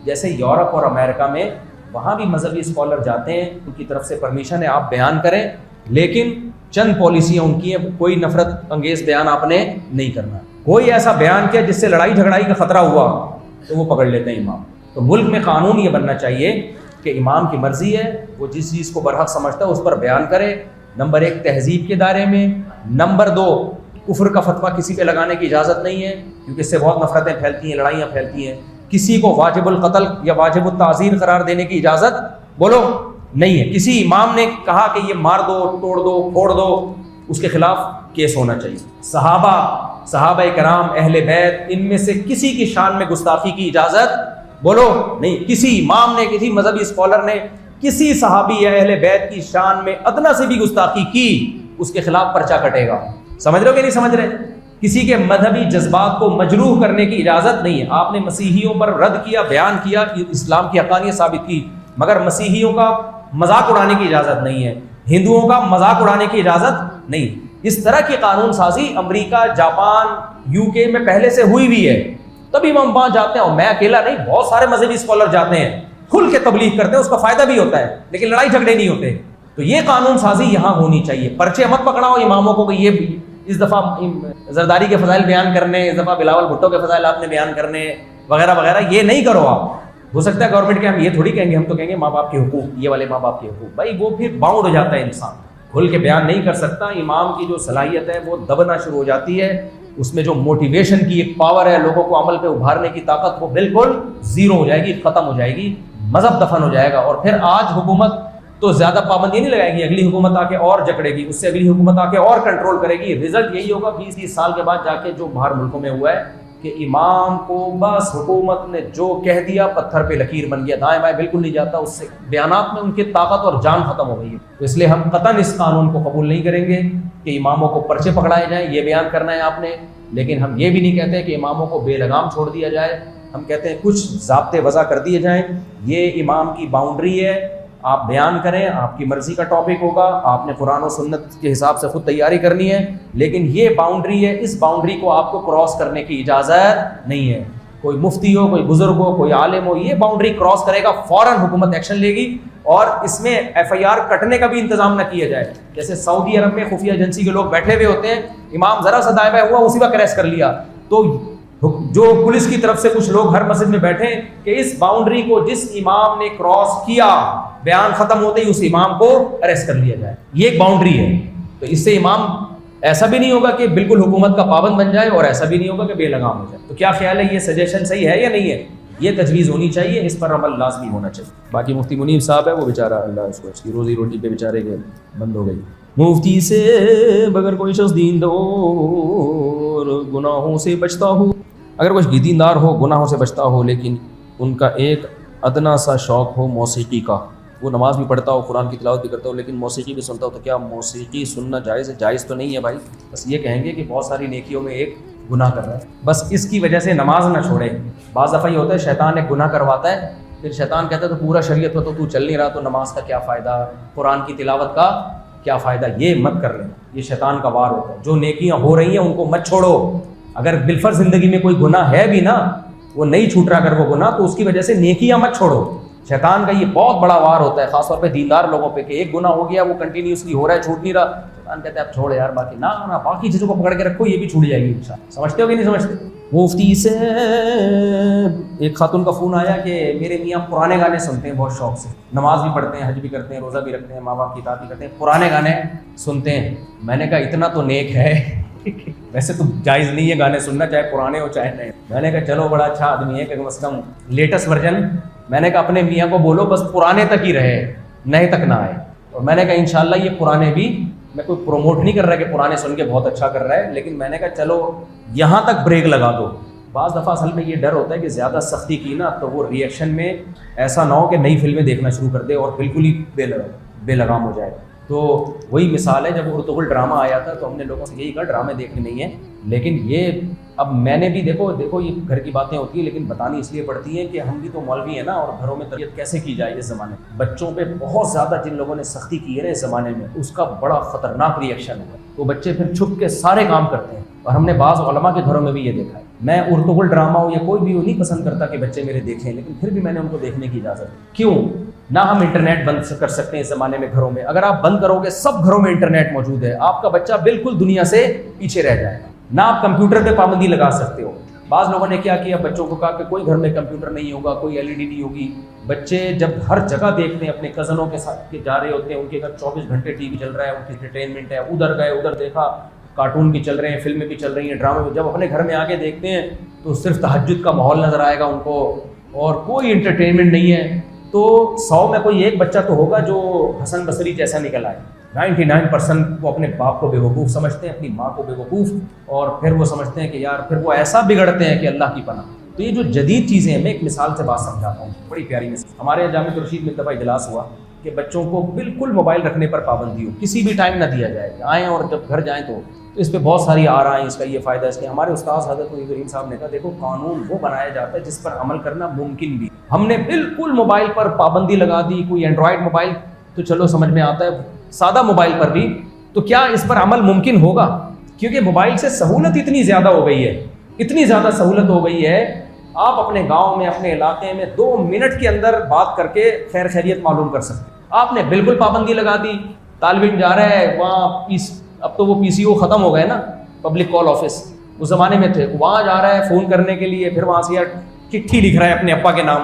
Speaker 2: جیسے یورپ اور امریکہ میں وہاں بھی مذہبی اسکالر جاتے ہیں, ان کی طرف سے پرمیشن ہے آپ بیان کریں, لیکن چند پالیسیاں ان کی ہیں, کوئی نفرت انگیز بیان آپ نے نہیں کرنا. کوئی ایسا بیان کیا جس سے لڑائی جھگڑائی کا خطرہ ہوا تو وہ پکڑ لیتے ہیں امام. تو ملک میں قانون یہ بننا چاہیے کہ امام کی مرضی ہے, وہ جس چیز کو برحق سمجھتا ہے اس پر بیان کرے. نمبر 1 تہذیب کے دائرے میں. نمبر 2 کفر کا فتویٰ کسی پہ لگانے کی اجازت نہیں ہے, کیونکہ اس سے بہت نفرتیں پھیلتی ہیں, لڑائیاں پھیلتی ہیں. کسی کو واجب القتل یا واجب التعزیر قرار دینے کی اجازت بولو نہیں ہے. کسی امام نے کہا کہ یہ مار دو, توڑ دو, پھوڑ دو, اس کے خلاف کیس ہونا چاہیے. صحابہ کرام, اہل بیت, ان میں سے کسی کی شان میں گستاخی کی اجازت بولو نہیں. کسی امام نے, کسی مذہبی اسکالر نے کسی صحابی یا اہل بیت کی شان میں ادنا سے بھی گستاخی کی, اس کے خلاف پرچہ کٹے گا. سمجھ رہے ہو کہ نہیں سمجھ رہے؟ کسی کے مذہبی جذبات کو مجروح کرنے کی اجازت نہیں ہے. آپ نے مسیحیوں پر رد کیا, بیان کیا, اسلام کی حقانیت ثابت کی, مگر مسیحیوں کا مذاق اڑانے کی اجازت نہیں ہے, ہندوؤں کا مذاق اڑانے کی اجازت نہیں. اس طرح کی قانون سازی امریکہ, جاپان, UK میں پہلے سے ہوئی بھی ہے, تبھی ہم وہاں جاتے ہیں. اور میں اکیلا نہیں, بہت سارے مذہبی اسکالر جاتے ہیں, کھل کے تبلیغ کرتے ہیں, اس کا فائدہ بھی ہوتا ہے, لیکن لڑائی جھگڑے نہیں ہوتے. تو یہ قانون سازی یہاں ہونی چاہیے. پرچے مت پکڑاؤ اماموں کو کہ یہ اس دفعہ زرداری کے فضائل بیان کرنے, اس دفعہ بلاول بھٹو کے فضائل آپ نے بیان کرنے وغیرہ وغیرہ, یہ نہیں کرو آپ. ہو سکتا ہے گورنمنٹ کے ہم یہ تھوڑی کہیں گے, ہم تو کہیں گے ماں باپ کے حقوق, یہ والے ماں باپ کے حقوق. بھائی وہ پھر باؤنڈ ہو جاتا ہے انسان, کھل کے بیان نہیں کر سکتا. امام کی جو صلاحیت ہے وہ دبنا شروع ہو جاتی ہے, اس میں جو موٹیویشن کی ایک پاور ہے, لوگوں کو عمل پہ ابھارنے کی طاقت, وہ بالکل زیرو ہو جائے گی, ختم ہو جائے گی, مذہب دفن ہو جائے گا. اور پھر آج حکومت تو زیادہ پابندی نہیں لگائے گی, اگلی حکومت آ کے اور جکڑے گی, اس سے اگلی حکومت آ کے اور کنٹرول کرے گی. رزلٹ یہی ہوگا 20-30 سال کے بعد جا کے جو باہر ملکوں میں ہوا ہے کہ امام کو بس حکومت نے جو کہہ دیا پتھر پہ لکیر بن گیا, دائیں بائیں بالکل نہیں جاتا, اس سے بیانات میں ان کی طاقت اور جان ختم ہو گئی ہے. تو اس لیے ہم قطعاً اس قانون کو قبول نہیں کریں گے کہ اماموں کو پرچے پکڑائے جائیں, یہ بیان کرنا ہے آپ نے. لیکن ہم یہ بھی نہیں کہتے کہ اماموں کو بے لگام چھوڑ دیا جائے. ہم کہتے ہیں کچھ ضابطے وضع کر دیے جائیں, یہ امام کی باؤنڈری ہے, آپ بیان کریں, آپ کی مرضی کا ٹاپک ہوگا, آپ نے قرآن و سنت کے حساب سے خود تیاری کرنی ہے, لیکن یہ باؤنڈری ہے, اس باؤنڈری کو آپ کو کراس کرنے کی اجازت نہیں ہے. کوئی مفتی ہو, کوئی بزرگ ہو, کوئی عالم ہو, یہ باؤنڈری کراس کرے گا فوراً حکومت ایکشن لے گی, اور اس میں FIR کٹنے کا بھی انتظام نہ کیا جائے. جیسے سعودی عرب میں خفیہ ایجنسی کے لوگ بیٹھے ہوئے ہوتے ہیں, امام ذرا سا دائیں بائیں ہوا اسی وقت اریسٹ کر لیا, تو جو پولیس کی طرف سے کچھ لوگ ہر مسجد میں بیٹھے ہیں کہ اس باؤنڈری کو جس امام نے کراس کیا, بیان ختم ہوتے ہی اس امام کو اریسٹ کر لیا جائے. یہ ایک باؤنڈری ہے. تو اس سے امام ایسا بھی نہیں ہوگا کہ بالکل حکومت کا پابند بن جائے, اور ایسا بھی نہیں ہوگا کہ بے لگام ہو جائے. تو کیا خیال ہے, یہ سجیشن صحیح ہے یا نہیں ہے؟ یہ تجویز ہونی چاہیے, اس پر عمل لازمی ہونا چاہیے. باقی مفتی منیر صاحب ہے, وہ بیچارہ اللہ اس کو اس کی روزی روٹی پہ بیچارے کے بند ہو گئی. مفتی سے بغیر کوئی شخص دیندار گناہوں سے بچتا ہو, اگر کوئی دیندار ہو گناہوں سے بچتا ہو, لیکن ان کا ایک ادنا سا شوق ہو موسیقی کا, وہ نماز بھی پڑھتا ہو, قرآن کی تلاوت بھی کرتا ہو, لیکن موسیقی بھی سنتا ہو, تو کیا موسیقی سننا جائز ہے؟ جائز تو نہیں ہے بھائی. بس یہ کہیں گے کہ بہت ساری نیکیوں میں ایک گناہ کر رہا ہے, بس اس کی وجہ سے نماز نہ چھوڑے. بعض دفعہ یہ ہوتا ہے شیطان ایک گناہ کرواتا ہے, پھر شیطان کہتا ہے تو پورا شریعت میں تو چل نہیں رہا, تو نماز کا کیا فائدہ, قرآن کی تلاوت کا کیا فائدہ. یہ مت کر لیں, یہ شیطان کا وار ہوتا ہے. جو نیکیاں ہو رہی ہیں ان کو مت چھوڑو. اگر بالفرض زندگی میں کوئی گناہ ہے بھی نا, وہ نہیں چھوٹ رہا اگر وہ گناہ, تو اس کی وجہ سے نیکیاں مت چھوڑو. شیطان کا یہ بہت بڑا وار ہوتا ہے, خاص طور پہ دیندار لوگوں پہ, کہ ایک گناہ ہو گیا وہ کنٹینیوسلی ہو رہا ہے, چھوٹ نہیں رہا. شیطان کہتا ہے اب چھوڑ یار, باقی نہ باقی چیزوں کو پکڑ کے رکھو, یہ بھی چھوٹ جائے گی انشاءاللہ. سمجھتے ہو کہ نہیں سمجھتے؟ مفتی سے ایک خاتون کا فون آیا کہ میرے میاں پرانے گانے سنتے ہیں بہت شوق سے, نماز بھی پڑھتے ہیں, حج بھی کرتے ہیں, روزہ بھی رکھتے ہیں, ماں باپ کی اطاعت بھی کرتے ہیں, پرانے گانے سنتے ہیں. میں نے کہا اتنا تو نیک ہے, ویسے تو جائز نہیں ہے گانے سننا, چاہے پرانے ہو چاہے نئے. میں نے کہا چلو بڑا اچھا آدمی ہے کہ کم از کم لیٹسٹ ورژن. میں نے کہا اپنے میاں کو بولو بس پرانے تک ہی رہے, نئے تک نہ آئے. اور میں نے کہا انشاءاللہ یہ پرانے بھی, میں کوئی پروموٹ نہیں کر رہا کہ پرانے سن کے بہت اچھا کر رہا ہے, لیکن میں نے کہا چلو یہاں تک بریک لگا دو. بعض دفعہ اصل میں یہ ڈر ہوتا ہے کہ زیادہ سختی کی نا تو وہ ری ایکشن میں ایسا نہ ہو کہ نئی فلمیں دیکھنا شروع کر دے اور بالکل ہی بے لگام ہو جائے. تو وہی مثال ہے, جب ارطغرل ڈرامہ آیا تھا تو ہم نے لوگوں سے یہی کہا ڈرامے دیکھنے نہیں ہیں, لیکن یہ اب میں نے بھی دیکھو یہ گھر کی باتیں ہوتی ہیں, لیکن بتانی اس لیے پڑتی ہیں کہ ہم بھی تو مولوی ہیں نا, اور گھروں میں تربیت کیسے کی جائے اس زمانے میں. بچوں پہ بہت زیادہ جن لوگوں نے سختی کی ہے نا اس زمانے میں, اس کا بڑا خطرناک ری ایکشن ہے. وہ بچے پھر چھپ کے سارے کام کرتے ہیں, اور ہم نے بعض علماء کے گھروں میں بھی یہ دیکھا ہے. میں ارطغرل ڈرامہ ہو یا کوئی بھی نہیں پسند کرتا کہ بچے میرے دیکھیں, لیکن پھر بھی میں نے ان کو دیکھنے کی اجازت دی. کیوں نہ ہم انٹرنیٹ بند کر سکتے ہیں اس زمانے میں گھروں میں؟ اگر آپ بند کرو گے, سب گھروں میں انٹرنیٹ موجود ہے, آپ کا بچہ بالکل دنیا سے پیچھے رہ جائے گا. نہ آپ کمپیوٹر پہ پابندی لگا سکتے ہو. بعض لوگوں نے کیا کیا, بچوں کو کہا کہ کوئی گھر میں کمپیوٹر نہیں ہوگا, کوئی LED نہیں ہوگی. بچے جب ہر جگہ دیکھتے ہیں, اپنے کزنوں کے ساتھ کے جا رہے ہوتے ہیں, ان کے گھر 24 گھنٹے ٹی وی چل رہا ہے, ان کی انٹرٹینمنٹ ہے, ادھر گئے ادھر دیکھا, کارٹون بھی چل رہے ہیں, فلمیں بھی چل رہی ہیں, ڈرامے بھی. جب اپنے گھر میں آ کے دیکھتے ہیں تو صرف تہجد کا ماحول نظر آئے گا ان کو, اور کوئی انٹرٹینمنٹ نہیں ہے. تو 100 میں کوئی ایک بچہ تو ہوگا جو حسن بصری جیسا نکل آئے. 99% وہ اپنے باپ کو بیوقوف سمجھتے ہیں, اپنی ماں کو بیوقوف, اور پھر وہ سمجھتے ہیں کہ یار پھر وہ ایسا بگڑتے ہیں کہ اللہ کی پناہ. تو یہ جو جدید چیزیں ہیں, میں ایک مثال سے بات سمجھاتا ہوں, بڑی پیاری مثال. ہمارے جامعہ رشید میں دفعہ اجلاس ہوا کہ بچوں کو بالکل موبائل رکھنے پر پابندی ہو, کسی بھی ٹائم نہ دیا جائے, آئیں اور جب گھر جائیں تو اس پہ بہت ساری آ رہا ہیں, اس کا یہ فائدہ, اس کے. ہمارے استاد حضرت ابراہیم صاحب نے کہا دیکھو قانون وہ بنایا جاتا ہے جس پر عمل کرنا ممکن بھی. ہم نے بالکل موبائل پر پابندی لگا دی, کوئی اینڈرائڈ موبائل تو چلو سمجھ میں آتا ہے, سادہ موبائل پر بھی, تو کیا اس پر عمل ممکن ہوگا؟ کیونکہ موبائل سے سہولت اتنی زیادہ ہو گئی ہے, اتنی زیادہ سہولت ہو گئی ہے, آپ اپنے گاؤں میں اپنے علاقے میں 2 منٹ کے اندر بات کر کے خیر خیریت معلوم کر سکتے. آپ نے بالکل پابندی لگا دی. طالب علم جا رہا ہے وہاں, اب تو وہ PCO ختم ہو گئے نا, پبلک کال آفس, اس زمانے میں تھے, وہاں جا رہا ہے فون کرنے کے لیے, پھر وہاں سے یار چٹھی لکھ رہا ہے اپنے ابا کے نام,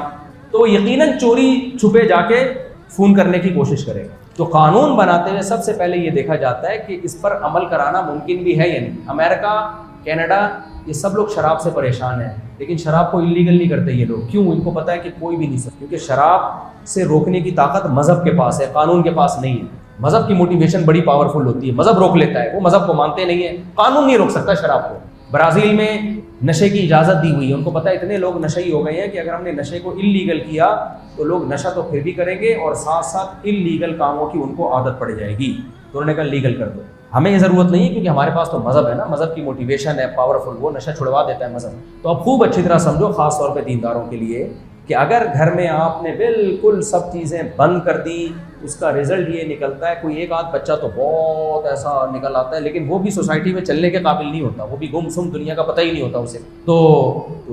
Speaker 2: تو یقیناً چوری چھپے جا کے فون کرنے کی کوشش کرے گا. تو قانون بناتے ہوئے سب سے پہلے یہ دیکھا جاتا ہے کہ اس پر عمل کرانا ممکن بھی ہے یا نہیں. امریکہ, کینیڈا, یہ سب لوگ شراب سے پریشان ہیں, لیکن شراب کو انلیگل نہیں کرتے یہ لوگ. کیوں؟ ان کو پتہ ہے کہ کوئی بھی نہیں سکتا, کیونکہ شراب سے روکنے کی طاقت مذہب کے پاس ہے, قانون کے پاس نہیں ہے. مذہب کی موٹیویشن بڑی پاورفل ہوتی ہے, مذہب روک لیتا ہے, وہ مذہب کو مانتے نہیں ہیں, قانون نہیں روک سکتا شراب کو. برازیل میں نشے کی اجازت دی ہوئی ہے, ان کو پتہ ہے اتنے لوگ نشئی ہو گئے ہیں کہ اگر ہم نے نشے کو انلیگل کیا تو لوگ نشہ تو پھر بھی کریں گے, اور ساتھ ساتھ انلیگل کاموں کی ان کو عادت پڑ جائے گی. تو انہوں نے کہا لیگل کر دو. ہمیں یہ ضرورت نہیں ہے کیونکہ ہمارے پاس تو مذہب ہے نا, مذہب کی موٹیویشن ہے پاورفل, وہ نشہ چھڑوا دیتا ہے مذہب. تو اب خوب اچھی طرح سمجھو, خاص طور پہ دینداروں کے لیے, کہ اگر گھر میں آپ نے بالکل سب چیزیں بند کر دی، اس کا رزلٹ یہ نکلتا ہے، کوئی ایک آدھ بچہ تو بہت ایسا نکل آتا ہے لیکن وہ بھی سوسائٹی میں چلنے کے قابل نہیں ہوتا، وہ بھی گم سم، دنیا کا پتہ ہی نہیں ہوتا اسے، تو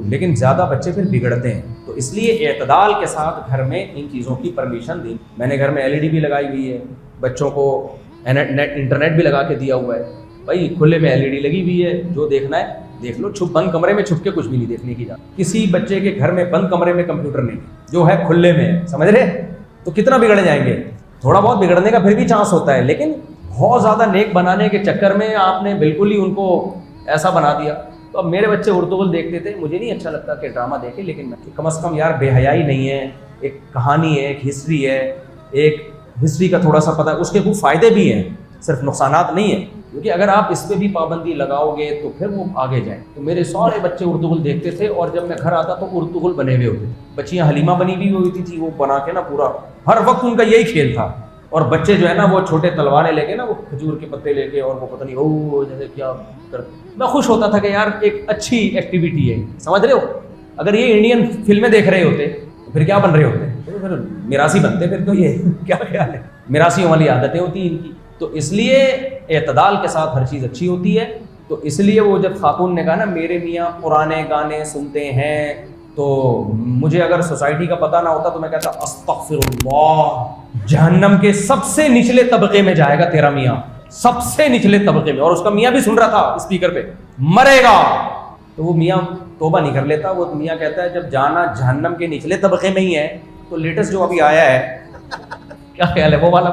Speaker 2: لیکن زیادہ بچے پھر بگڑتے ہیں۔ تو اس لیے اعتدال کے ساتھ گھر میں ان چیزوں کی پرمیشن دی۔ میں نے گھر میں LED بھی لگائی ہوئی ہے، بچوں کو انٹرنیٹ بھی لگا کے دیا ہوا ہے، بھائی کھلے میں LED لگی ہوئی ہے، جو دیکھنا ہے دیکھ لو، بند کمرے میں چھپ کے کچھ بھی نہیں دیکھنے کی جاتی۔ کسی بچے کے گھر میں بند کمرے میں کمپیوٹر نہیں، جو ہے کھلے میں ہے، سمجھ رہے؟ تو کتنا بگڑ جائیں گے؟ تھوڑا بہت بگڑنے کا پھر بھی چانس ہوتا ہے، لیکن بہت زیادہ نیک بنانے کے چکر میں آپ نے بالکل ہی ان کو ایسا بنا دیا۔ تو اب میرے بچے اردو دیکھتے تھے، مجھے نہیں اچھا لگتا کہ ڈرامہ دیکھے، لیکن میں کم از کم یار بے حیائی نہیں ہے، ایک کہانی ہے، ایک ہسٹری ہے، ایک ہسٹری کا تھوڑا سا پتہ ہے، اس کے کچھ فائدے بھی ہیں، صرف نقصانات نہیں ہیں، کیونکہ اگر آپ اس پہ بھی پابندی لگاؤ گے تو پھر وہ آگے جائیں۔ تو میرے سارے بچے اردو دیکھتے تھے، اور جب میں گھر آتا تو اردو بنے ہوئے ہوتے تھے، بچیاں حلیمہ بنی ہوئی ہوتی تھی، وہ بنا کے نا پورا ہر وقت ان کا یہی کھیل تھا، اور بچے جو ہے نا وہ چھوٹے تلواریں لے کے نا، وہ کھجور کے پتے لے کے، اور وہ پتہ نہیں او جیسے کیا کرتے۔ میں خوش ہوتا تھا کہ یار ایک اچھی ایکٹیویٹی ہے، سمجھ رہے ہو؟ اگر یہ انڈین فلمیں دیکھ رہے ہوتے تو پھر کیا بن رہے ہوتے؟ تو پھر میراثی بنتے، پھر تو یہ کیا خیال ہے، میراثیوں والی عادتیں ہوتی ہیں ان کی۔ تو اس لیے اعتدال کے ساتھ ہر چیز اچھی ہوتی ہے۔ تو اس لیے وہ جب خاتون نے کہا نا میرے میاں پرانے گانے سنتے ہیں، تو مجھے اگر سوسائٹی کا پتہ نہ ہوتا تو میں کہتا استغفر اللہ، جہنم کے سب سے نچلے طبقے میں جائے گا تیرا میاں، سب سے نچلے طبقے میں۔ اور اس کا میاں بھی سن رہا تھا اسپیکر پہ، مرے گا۔ تو وہ میاں توبہ نہیں کر لیتا، وہ میاں کہتا ہے جب جانا جہنم کے نچلے طبقے میں ہی ہے تو لیٹسٹ جو ابھی آیا ہے کیا خیال ہے وہ والا؟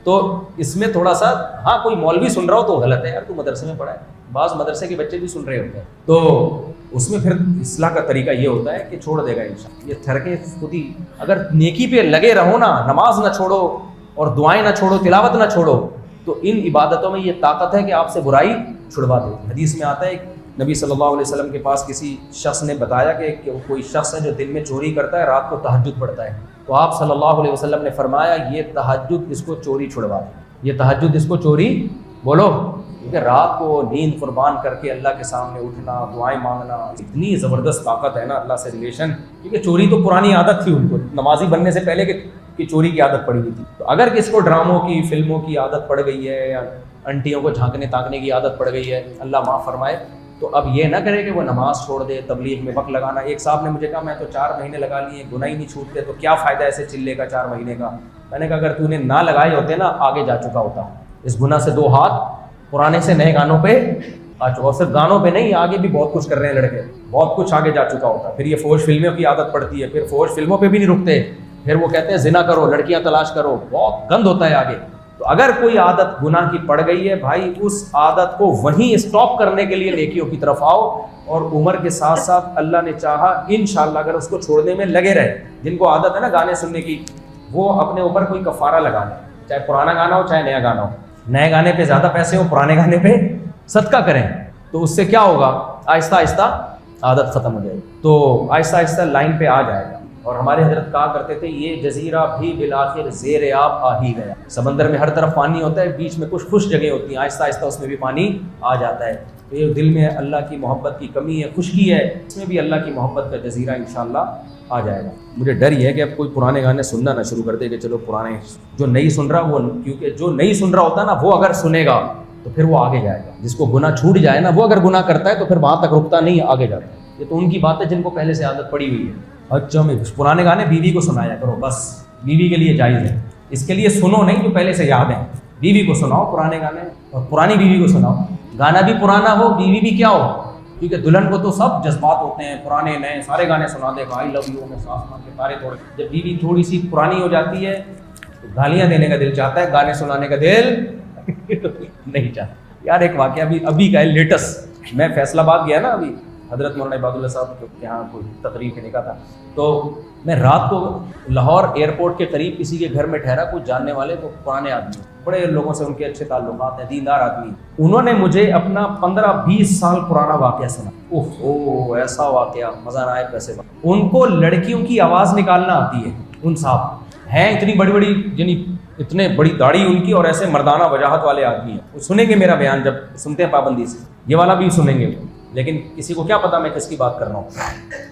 Speaker 2: تو اس میں تھوڑا سا ہاں کوئی مولوی سن رہا ہو تو غلط ہے یار، تو مدرسے میں پڑھا ہے، بعض مدرسے کے بچے بھی سن رہے ہوتے ہیں، تو اس میں پھر اصلاح کا طریقہ یہ ہوتا ہے کہ چھوڑ دے گا انشاءاللہ۔ یہ تھرکیں خود ہی اگر نیکی پہ لگے رہو نا، نماز نہ چھوڑو اور دعائیں نہ چھوڑو، تلاوت نہ چھوڑو، تو ان عبادتوں میں یہ طاقت ہے کہ آپ سے برائی چھڑوا دے۔ حدیث میں آتا ہے نبی صلی اللہ علیہ وسلم کے پاس کسی شخص نے بتایا کہ کوئی شخص ہے جو دن میں چوری کرتا ہے، رات کو تہجد پڑھتا ہے، تو آپ صلی اللہ علیہ وسلم نے فرمایا یہ تہجد اس کو چوری چھڑوا دے، یہ تہجد اس کو چوری، بولو، کیونکہ رات کو نیند قربان کر کے اللہ کے سامنے اٹھنا، دعائیں مانگنا، اتنی زبردست طاقت ہے نا اللہ سے ریلیشن، کیونکہ چوری تو پرانی عادت تھی ان کو، نمازی بننے سے پہلے کہ چوری کی عادت پڑی ہوئی تھی۔ تو اگر کس کو ڈراموں کی، فلموں کی عادت پڑ گئی ہے، یا انٹیوں کو جھانکنے تاکنے کی عادت پڑ گئی ہے، اللہ معاف فرمائے، تو اب یہ نہ کرے کہ وہ نماز چھوڑ دے، تبلیغ میں وقت لگانا۔ ایک صاحب نے مجھے کہا میں تو 4 مہینے لگا لیے، گناہ ہی نہیں چھوٹتے، تو کیا فائدہ ایسے چلے کا 4 مہینے کا؟ میں نے کہا اگر تو نے نہ لگائے ہوتے نا آگے جا چکا ہوتا، اس گناہ سے 2 ہاتھ پرانے سے نئے گانوں پہ آ چکا، اور صرف گانوں پہ نہیں، آگے بھی بہت کچھ کر رہے ہیں لڑکے، بہت کچھ آگے جا چکا ہوتا۔ پھر یہ فوش فلموں کی عادت پڑتی ہے، پھر فوش فلموں پہ بھی نہیں رکتے، پھر وہ کہتے ہیں زنا کرو، لڑکیاں تلاش کرو، بہت گند ہوتا ہے آگے۔ تو اگر کوئی عادت گناہ کی پڑ گئی ہے بھائی، اس عادت کو وہیں اسٹاپ کرنے کے لیے نیکیوں کی طرف آؤ، اور عمر کے ساتھ ساتھ اللہ نے چاہا انشاءاللہ اگر اس کو چھوڑنے میں لگے رہے، جن کو عادت ہے نا گانے سننے کی، وہ اپنے اوپر کوئی کفارہ لگا لیں، چاہے پرانا گانا ہو چاہے نیا گانا ہو، نئے گانے پہ زیادہ پیسے ہو، پرانے گانے پہ صدقہ کریں، تو اس سے کیا ہوگا، آہستہ آہستہ عادت ختم ہو جائے گی، تو آہستہ آہستہ لائن پہ آ جائے گا۔ اور ہمارے حضرت کہا کرتے تھے یہ جزیرہ بھی بالآخر زیر آب آ ہی گیا۔ سمندر میں ہر طرف پانی ہوتا ہے، بیچ میں کچھ خشک جگہیں ہوتی ہیں، آہستہ آہستہ اس میں بھی پانی آ جاتا ہے، تو یہ دل میں اللہ کی محبت کی کمی ہے، خشکی ہے، اس میں بھی اللہ کی محبت کا جزیرہ انشاءاللہ آ جائے گا۔ مجھے ڈر یہ ہے کہ اب کوئی پرانے گانے سننا نہ شروع کر دے کہ چلو پرانے، جو نہیں سن رہا وہ، کیونکہ جو نہیں سن رہا ہوتا نا وہ اگر سنے گا تو پھر وہ آگے جائے گا، جس کو گناہ چھوٹ جائے نا وہ اگر گناہ کرتا ہے تو پھر وہاں تک رکتا نہیں، آگے جاتا ہے۔ یہ تو ان کی بات ہے جن کو پہلے سے عادت پڑی ہوئی ہے۔ اچھا میں پرانے گانے بیوی کو سنایا کرو، بس بیوی کے لیے جائز ہے، اس کے لیے سنو نہیں جو پہلے سے یاد ہیں، بیوی کو سناؤ پرانے گانے، اور پرانی بیوی کو سناؤ، گانا بھی پرانا ہو بیوی بھی کیا ہو، کیونکہ دلہن کو تو سب جذبات ہوتے ہیں، پرانے نئے سارے گانے سنا دے گا، آئی لو یو میں سانس مار کے تارے توڑ، جب بیوی تھوڑی سی پرانی ہو جاتی ہے تو گالیاں دینے کا دل چاہتا ہے، گانے سنانے کا دل نہیں چاہتا۔ یار ایک واقعہ ابھی کا ہے لیٹسٹ، میں فیصل آباد گیا نا ابھی، حضرت مولانا عباد اللہ صاحب کے یہاں کوئی تقریب کا تھا، تو میں رات کو لاہور ایئرپورٹ کے قریب کسی کے گھر میں ٹھہرا، کچھ جاننے والے تو پرانے آدمی، بڑے لوگوں سے ان کے اچھے تعلقات ہیں، دیندار آدمی، انہوں نے مجھے اپنا 15-20 سال پرانا واقعہ سنا، اوہ ایسا واقعہ مزہ نہ آئے پیسے۔ ان کو لڑکیوں کی آواز نکالنا آتی ہے، ان صاحب ہیں اتنی بڑی بڑی، یعنی اتنے بڑی داڑھی ان کی، اور ایسے مردانہ وجاہت والے آدمی ہیں، وہ سنیں گے میرا بیان جب سنتے ہیں پابندی سے، یہ والا بھی سنیں گے، لیکن کسی کو کیا پتا میں کس کی بات کر رہا ہوں.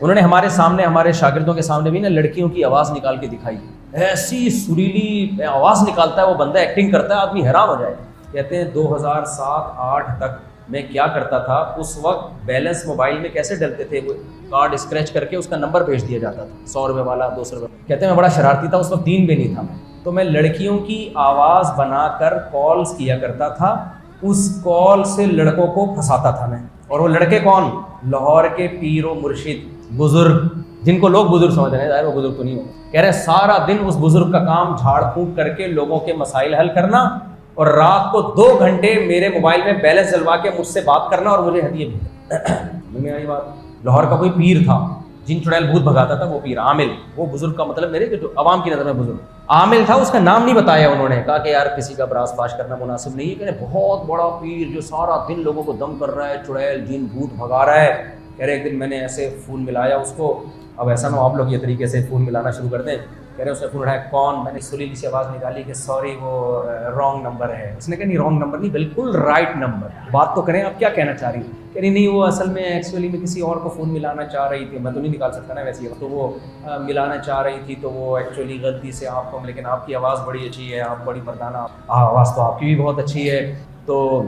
Speaker 2: انہوں نے ہمارے سامنے, ہمارے شاگردوں کے سامنے بھی نا لڑکیوں کی آواز نکال کے دکھائی, ایسی سریلی آواز نکالتا ہے وہ بندہ, ایکٹنگ کرتا ہے, آدمی حیران ہو جائے. کہتے ہیں 2007-8 تک میں کیا کرتا تھا, اس وقت بیلنس موبائل میں کیسے ڈلتے تھے, وہ کارڈ اسکریچ کر کے اس کا نمبر بھیج دیا جاتا تھا, 100 روپے والا, 200 روپے. کہتے ہیں میں بڑا شرارتی تھا, اس وقت دین بھی نہیں تھا میں, تو میں لڑکیوں کی آواز بنا کر کالز کیا کرتا تھا, اس کال سے لڑکوں کو پھنساتا تھا میں. اور وہ لڑکے کون, لاہور کے پیر و مرشد بزرگ, جن کو لوگ بزرگ سمجھ رہے ہیں, ظاہر وہ بزرگ تو نہیں ہو. کہہ رہے سارا دن اس بزرگ کا کام جھاڑ پھونک کر کے لوگوں کے مسائل حل کرنا, اور رات کو 2 گھنٹے میرے موبائل میں بیلنس ڈلوا کے مجھ سے بات کرنا اور مجھے ہدیے بھی. آئی بات. لاہور کا کوئی پیر تھا, جن چڑیل بھوت بھگاتا تھا, وہ پیر عامل, وہ بزرگ کا مطلب میرے جو عوام کی نظر میں بزرگ عامل تھا, اس کا نام نہیں بتایا انہوں نے, کہا کہ یار کسی کا براز فاش کرنا مناسب نہیں ہے. کہہ رہے بہت بڑا پیر جو سارا دن لوگوں کو دم کر رہا ہے, چڑیل جن بھوت بھگا رہا ہے. کہہ رہے ایک دن میں نے ایسے فون ملایا اس کو, اب ایسا نہ ہو آپ لوگ یہ طریقے سے فون ملانا شروع کر دیں. کہہ رہے اس نے فون اٹھایا, کون؟ میں نے سریلی سی آواز نکالی کہ سوری وہ رانگ نمبر ہے. اس نے کہا نہیں رانگ نمبر نہیں, بالکل رائٹ نمبر, بات تو کریں, آپ کیا کہنا چاہ رہی ہیں؟ کہہ رہی نہیں وہ اصل میں ایکچولی میں کسی اور کو فون ملانا چاہ رہی تھی, میں تو نہیں نکال سکتا نا ویسے, تو وہ ملانا چاہ رہی تھی, تو وہ ایکچولی غلطی سے آپ کو, لیکن آپ کی آواز بڑی اچھی ہے, آپ بڑی مردانہ آواز, تو آپ کی بھی بہت اچھی ہے, تو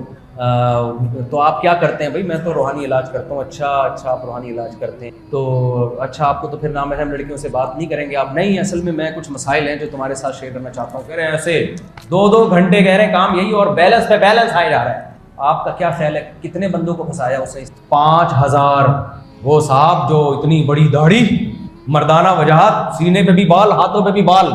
Speaker 2: آپ کیا کرتے ہیں؟ بھائی میں تو روحانی علاج کرتا ہوں. اچھا آپ روحانی علاج کرتے ہیں, تو اچھا آپ کو تو پھر نامحرم لڑکیوں سے بات نہیں کریں گے آپ؟ نہیں, اصل میں کچھ مسائل ہیں جو تمہارے ساتھ شیئر کرنا چاہتا ہوں. کہہ رہے ہیں ایسے 2 گھنٹے کہہ رہے ہیں کام یہی, اور بیلنس پہ بیلنس آئے جا رہا ہے. آپ کا کیا خیال ہے کتنے بندوں کو پھنسایا اسے؟ 5000. وہ صاحب جو اتنی بڑی داڑھی, مردانہ وجاہت, سینے پہ بھی بال, ہاتھوں پہ بھی بال,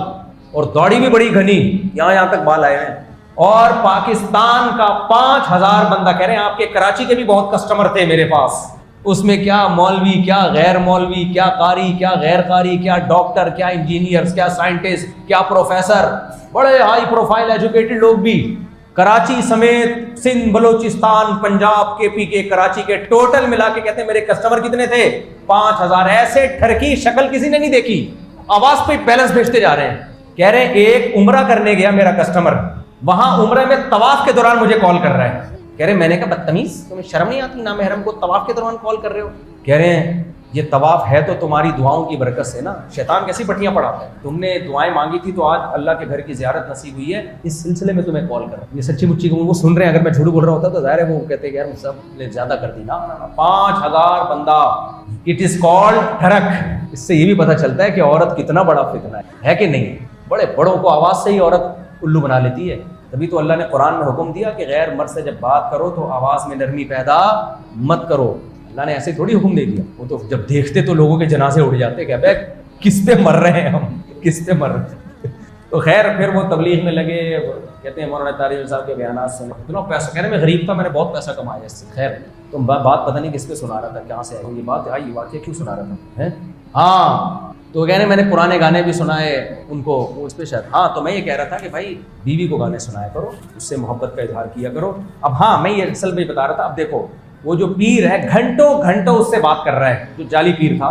Speaker 2: اور داڑھی بھی بڑی گھنی, یہاں تک بال آئے ہیں, اور پاکستان کا 5000 بندہ. کہہ رہے ہیں آپ کے کراچی کے بھی بہت کسٹمر تھے میرے پاس, اس میں کیا مولوی, کیا غیر مولوی, کیا قاری, کیا غیر قاری, کیا ڈاکٹر, کیا انجینئرز, کیا سائنٹسٹ, کیا پروفیسر, بڑے ہائی پروفائل ایجوکیٹڈ لوگ بھی. کراچی سمیت سندھ, بلوچستان, پنجاب, کے پی کے, کراچی کے ٹوٹل ملا کے کہتے ہیں میرے کسٹمر کتنے تھے؟ 5000. ایسے ٹھرکی شکل کسی نے نہیں دیکھی, آواز پہ بیلنس بھیجتے جا رہے ہیں. کہہ رہے ہیں ایک عمرہ کرنے گیا میرا کسٹمر, وہاں عمرے میں طواف کے دوران مجھے کال کر رہا ہے. کہہ رہے میں نے کہا بدتمیز, تمہیں شرم نہیں آتی نامحرم کو طواف کے دوران کال کر رہے ہو؟ کہہ رہے ہیں یہ طواف ہے تو تمہاری دعاؤں کی برکت سے نا, شیطان کیسی پٹیاں پڑھاتا ہے, تم نے دعائیں مانگی تھی تو آج اللہ کے گھر کی زیارت نصیب ہوئی ہے, اس سلسلے میں تمہیں کال کر رہا ہوں. یہ سچی مچی وہ سن رہے ہیں, اگر میں جھوٹ بول رہا ہوتا تو ظاہر ہے وہ کہتے ہیں یار سب نے زیادہ کر دی. نا 5000 بندہ, اٹ از کالڈ ٹھرک. اس سے یہ بھی پتہ چلتا ہے کہ عورت کتنا بڑا فتنہ ہے کہ نہیں. بڑے بڑوں کو آواز سے ہی عورت الو بنا لیتی ہے. تبھی تو اللہ نے قرآن میں حکم دیا کہ غیر مرد سے جب بات کرو تو آواز میں نرمی پیدا مت کرو. اللہ نے ایسے تھوڑی حکم دے دیا, وہ تو جب دیکھتے تو لوگوں کے جنازے اڑ جاتے کہ ابے کس پہ مر رہے ہیں ہم, کس پہ مر رہے ہیں. تو خیر پھر وہ تبلیغ میں لگے, کہتے ہیں مولانا طارق صاحب کے بیانات سنے, اتنا پیسہ, کہہ رہے میں غریب تھا, میں نے بہت پیسہ کمایا اس سے. خیر تو بات پتہ نہیں کس پہ سنا رہا تھا, کہاں سے آئی یہ بات, آئی واقعہ کیوں سنا رہا تھا. ہاں تو کہہ رہے میں نے پرانے گانے بھی سنائے ان کو اس پہ شاید. ہاں تو میں یہ کہہ رہا تھا کہ بھائی بیوی کو گانے سنایا کرو, اس سے محبت کا اظہار کیا کرو. اب ہاں میں یہ اصل میں بتا رہا تھا, اب دیکھو وہ جو پیر ہے گھنٹوں گھنٹوں اس سے بات کر رہا ہے, جو جعلی پیر تھا,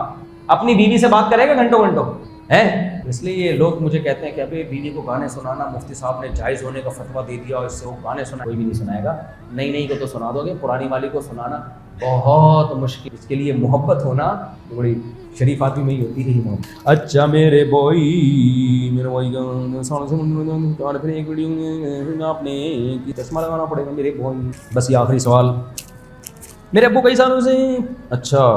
Speaker 2: اپنی بیوی سے بات کرے گا گھنٹوں گھنٹوں ہے. اس لیے یہ لوگ مجھے کہتے ہیں کہ ابھی بیوی کو گانے سنانا مفتی صاحب نے جائز ہونے کا فتویٰ دے دیا, اور اس سے وہ گانے سنا, کوئی بھی نہیں سنائے گا. نئی کو تو سنا دو گے, پرانی والی کو سنانا بہت مشکل. اس کے لیے محبت ہونا بڑی شریف آدمی میں ہی ہوتی ہے محبت. اچھا میرے بوئی, میرے بوئی پھر ایک ویڈیو آپ نے چشمہ لگانا پڑے گا میرے بوئی. بس یہ آخری سوال, میرے ابو کئی سالوں سے اچھا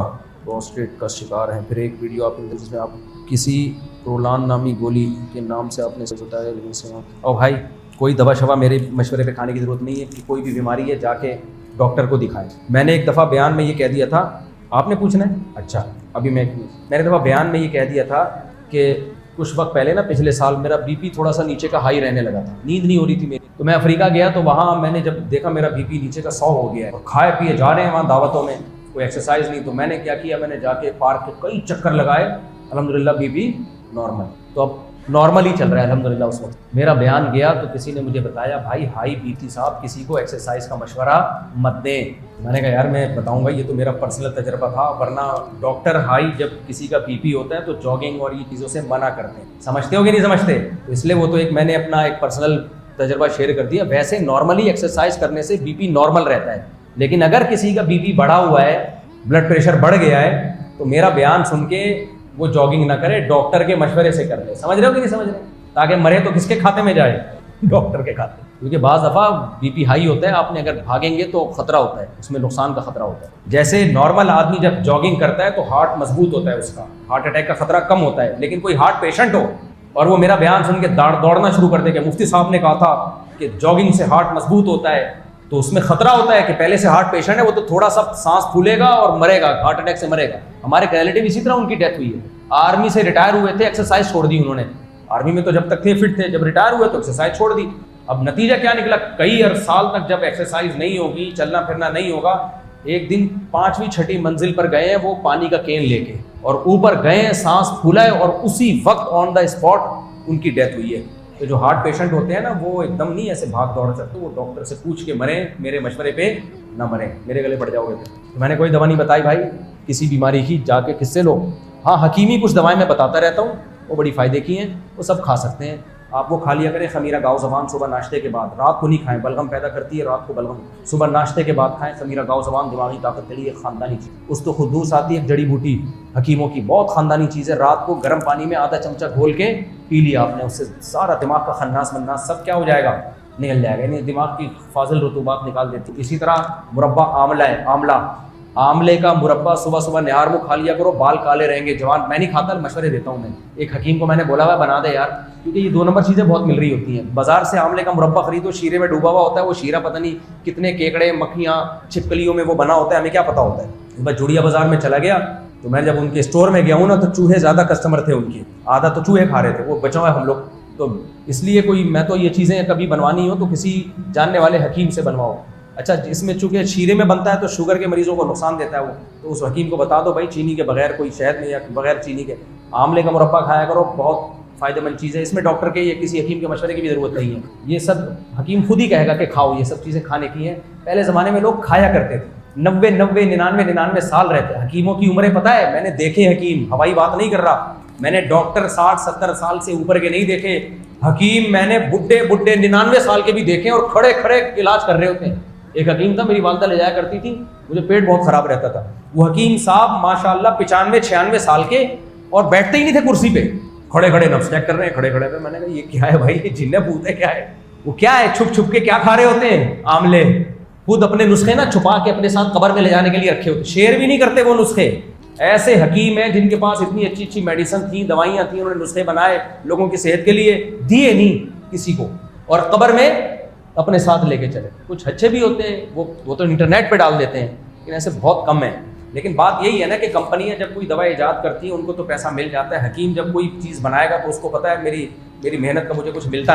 Speaker 2: پروسٹیٹ کا شکار ہیں. پھر ایک ویڈیو آپ جس میں آپ کسی پرولان نامی گولی کے نام سے آپ نے بتایا, لیکن سے اور بھائی کوئی دوا شوا میرے مشورے پہ کھانے کی ضرورت نہیں ہے. کہ کوئی بھی بیماری ہے جا کے ڈاکٹر کو دکھائیں. میں نے ایک دفعہ بیان میں یہ کہہ دیا تھا, آپ نے پوچھنا ہے اچھا ابھی میں نے دفعہ بیان میں یہ کہہ دیا تھا کہ کچھ وقت پہلے نا پچھلے سال میرا بی پی تھوڑا سا نیچے کا ہائی رہنے لگا تھا, نیند نہیں ہو رہی تھی میری. تو میں افریقہ گیا تو وہاں میں نے جب دیکھا میرا بی پی نیچے کا 100 ہو گیا ہے, اور کھائے پیے جا رہے ہیں وہاں دعوتوں میں, کوئی ایکسرسائز نہیں. تو میں نے کیا کیا, میں نے جا کے پارک کے کئی چکر لگائے, الحمدللہ بی پی نارمل. تو اب نارمل ہی چل رہا ہے الحمدللہ. اس وقت میرا بیان گیا تو کسی نے مجھے بتایا بھائی ہائی بی پی صاحب کسی کو ایکسرسائز کا مشورہ مت دیں. میں نے کہا یار میں بتاؤں گا, یہ تو میرا پرسنل تجربہ تھا, ورنہ ڈاکٹر ہائی جب کسی کا بی پی ہوتا ہے تو جاگنگ اور یہ چیزوں سے منع کرتے ہیں. سمجھتے ہو کہ نہیں سمجھتے؟ تو اس لیے وہ تو ایک میں نے اپنا ایک پرسنل تجربہ شیئر کر دیا. ویسے نارملی ایکسرسائز کرنے سے بی پی نارمل رہتا ہے, لیکن اگر کسی کا بی پی بڑھا ہوا ہے بلڈ پریشر بڑھ گیا ہے تو میرا بیان سن کے وہ جاگنگ نہ کرے, ڈاکٹر کے مشورے سے کر لے. سمجھ رہے ہو کہ نہیں سمجھ رہے؟ تاکہ مرے تو کس کے کھاتے میں جائے؟ ڈاکٹر کے کھاتے. کیونکہ بعض دفعہ بی پی ہائی ہوتا ہے, آپ نے اگر بھاگیں گے تو خطرہ ہوتا ہے, اس میں نقصان کا خطرہ ہوتا ہے. جیسے نارمل آدمی جب جاگنگ کرتا ہے تو ہارٹ مضبوط ہوتا ہے, اس کا ہارٹ اٹیک کا خطرہ کم ہوتا ہے. لیکن کوئی ہارٹ پیشنٹ ہو اور وہ میرا بیان سن کے دوڑنا شروع کر دے کہ مفتی صاحب نے کہا تھا کہ جاگنگ سے ہارٹ مضبوط ہوتا ہے, تو اس میں خطرہ ہوتا ہے کہ پہلے سے ہارٹ پیشنٹ ہے, وہ تو تھوڑا سا سانس پھولے گا اور مرے گا, ہارٹ اٹیک سے مرے گا. ہمارے ریلیٹیو اسی طرح ان کی ڈیتھ ہوئی ہے. آرمی سے ریٹائر ہوئے تھے, ایکسرسائز چھوڑ دی انہوں نے. آرمی میں تو جب تک تھے فٹ تھے, جب ریٹائر ہوئے تو ایکسرسائز چھوڑ دی. اب نتیجہ کیا نکلا, کئی سال تک جب ایکسرسائز نہیں ہوگی, چلنا پھرنا نہیں ہوگا, ایک دن 5ویں 6ٹھی منزل پر گئے ہیں وہ پانی کا کین لے کے, اور اوپر گئے ہیں, سانس پھولا ہے, اور اسی وقت آن دا اسپاٹ ان کی ڈیتھ ہوئی ہے. تو جو ہارٹ پیشنٹ ہوتے ہیں نا, وہ ایک دم نہیں ایسے بھاگ دوڑ سکتے, وہ ڈاکٹر سے پوچھ کے مریں, میرے مشورے پہ نہ مریں, میرے گلے پڑ جاؤ گے. تو میں نے کوئی دوا نہیں بتائی بھائی کسی بیماری کی, جا کے کس سے لو. ہاں حکیمی کچھ دوائیں میں بتاتا رہتا ہوں, وہ بڑی فائدے کی ہیں, وہ سب کھا سکتے ہیں آپ. وہ کھا لیا کریں خمیرہ گاؤ زبان صبح ناشتے کے بعد, رات کو نہیں کھائیں, بلغم پیدا کرتی ہے رات کو بلغم. صبح ناشتے کے بعد کھائیں خمیرہ گاؤ زبان, دماغی طاقت کے لیے خاندانی چیز. اس تو خدوس آتی ہے, ایک جڑی بوٹی حکیموں کی, بہت خاندانی چیز ہے. رات کو گرم پانی میں آدھا چمچہ گھول کے پی لیا آپ نے, اس سے سارا دماغ کا خناس مناس سب کیا ہو جائے گا, نکل جائے گا. یعنی دماغ کی فاضل رطوبات نکال دیتی. اسی طرح مربع آملہ ہے, آملے کا مربع صبح صبح نہار میں کھا لیا کرو, بال کالے رہیں گے جوان. میں نہیں کھاتا, مشورے دیتا ہوں میں. ایک حکیم کو میں نے بولا ہوا بنا دے یار, کیونکہ یہ 2 نمبر چیزیں بہت مل رہی ہوتی ہیں. بازار سے آملے کا مربع خریدو, شیرے میں ڈوبا ہوا ہوتا ہے, وہ شیرہ پتہ نہیں کتنے کیکڑے مکھیاں چھپکلیوں میں وہ بنا ہوتا ہے, ہمیں کیا پتہ ہوتا ہے. بس جوڑیا بازار میں چلا گیا تو میں جب ان کے اسٹور میں گیا ہوں نا, تو چوہے زیادہ کسٹمر تھے ان کے, آدھا تو چوہے کھا رہے تھے, وہ بچا ہوا ہے ہم لوگ. تو اس لیے کوئی, میں تو یہ چیزیں کبھی بنوانی ہو تو کسی جاننے والے حکیم سے بنواؤ. اچھا اس میں چونکہ شیرے میں بنتا ہے تو شوگر کے مریضوں کو نقصان دیتا ہے وہ, تو اس حکیم کو بتا دو بھائی چینی کے بغیر, کوئی شہد میں یا بغیر چینی کے آملے کا مربع کھایا کرو, بہت فائدہ مند چیز ہے. اس میں ڈاکٹر کے یا کسی حکیم کے مشورے کی بھی ضرورت نہیں ہے, یہ سب حکیم خود ہی کہے گا کہ کھاؤ, یہ سب چیزیں کھانے کی ہیں. پہلے زمانے میں لوگ کھایا کرتے تھے, 99 سال رہتے. حکیموں کی عمریں پتہ ہے, میں نے دیکھے حکیم, ہوائی بات نہیں کر رہا, میں نے ڈاکٹر 60-70 سال سے اوپر کے نہیں دیکھے حکیم, میں نے بڈھے 99 سال کے بھی دیکھے, اور کھڑے علاج کر رہے ہوتے ہیں. ایک حکیم تھا, میری والدہ لے جایا کرتی تھی, مجھے پیٹ بہت خراب رہتا تھا. وہ حکیم صاحب ماشاءاللہ 95-96 سال کے, اور بیٹھتے ہی نہیں تھے کرسی پہ, کھڑے نفس چیک کر رہے ہیں کھڑے پہ. میں نے کہا یہ کیا ہے بھائی, یہ جن بھوت ہے کیا ہے, وہ کیا ہے چھپ کے کیا کھا رہے ہوتے ہیں آملے. خود اپنے نسخے نا چھپا کے اپنے ساتھ قبر میں لے جانے کے لیے رکھے ہوتے, شیئر بھی نہیں کرتے وہ نسخے. ایسے حکیم ہیں جن کے پاس اتنی اچھی میڈیسن تھی, دوائیاں تھیں, انہوں نے نسخے بنائے لوگوں کی صحت کے لیے, دیے نہیں کسی کو, اور قبر میں اپنے ساتھ لے کے چلے. کچھ اچھے بھی ہوتے ہیں, وہ تو انٹرنیٹ پہ ڈال دیتے ہیں, لیکن ایسے بہت کم ہیں. لیکن بات یہی ہے نا کہ کمپنیاں جب کوئی دوا ایجاد کرتی ہیں ان کو تو پیسہ مل جاتا ہے. حکیم جب کوئی چیز بنائے گا تو اس کو پتہ ہے میری محنت کا مجھے کچھ ملتا نہیں.